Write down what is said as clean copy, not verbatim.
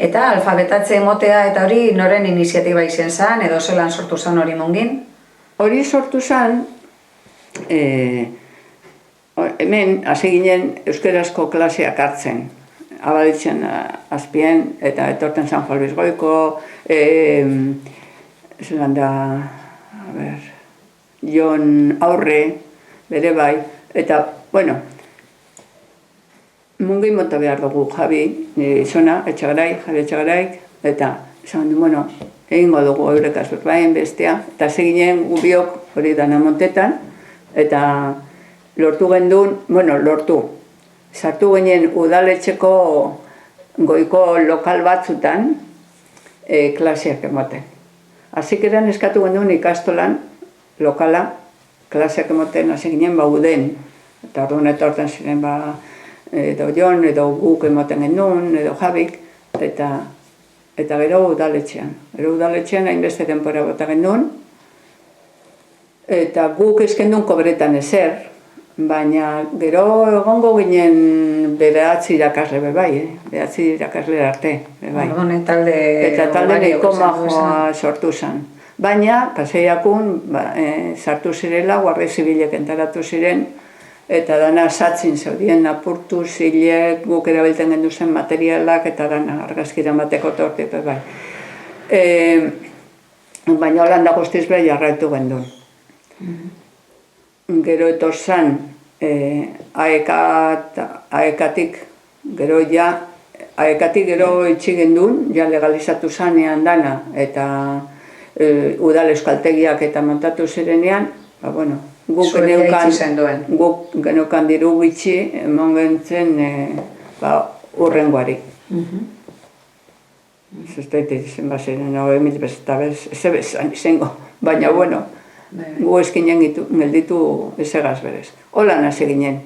Eta alfabetatze emotea eta hori noren iniziatiba izen zan, edo zelan sortu zan hori mungin? Hori sortu zan, hemen hasi ginen euskerazko klaseak hartzen. Abaditzen azpien, eta etorten San Juan Luis Goiko, zelan da, Jon Aurre, bere bai, eta, bueno, mungin mota behar dugu Javi, nire izona, Javi Etxagaraik, eta esan du, bueno, egingo dugu eurekaz berbain bestea, eta seginen gubiok hori dana montetan, eta lortu gendun, bueno, sartu ginen udaletxeko goiko lokal batzutan klaseak ematen. Hasik eran eskatu gendun ikastolan lokala klaseak ematen, hasi ginen uden, eta orduan etorten ziren edo Jon, edo guk ematen gendun, edo Javik, eta gero udaletxean. Gero udaletxean hainbeste denbora bota gendun, eta guk eskendun kobretan ezer, baina gero egongo ginen behatzi irakasle bebai, behatzi irakasle arte, bebai. Eta talde nahiko majoa sortu zen. Baina, paseiakun, sartu zirela, guardia zibilek entaratu ziren, eta dana satzin zeudien, apurtu, zilek, guk erabiltzen gendu zen materialak, eta dana argazkira mateko torti, bebai. Baina holanda guztiz beha jarraitu gendun. Gero etor zan, aekatik gero itxi gendun, ja legalizatu zanean dana, eta udal euskaltegiak eta montatu zirenean, guk geneukan diru bitxi, emon gentzen urrengoari. Zuztaite zen bazen, emil beztabez, izango, baina, gu eskinen gelditu ezagaz berez. Hola nase ginen.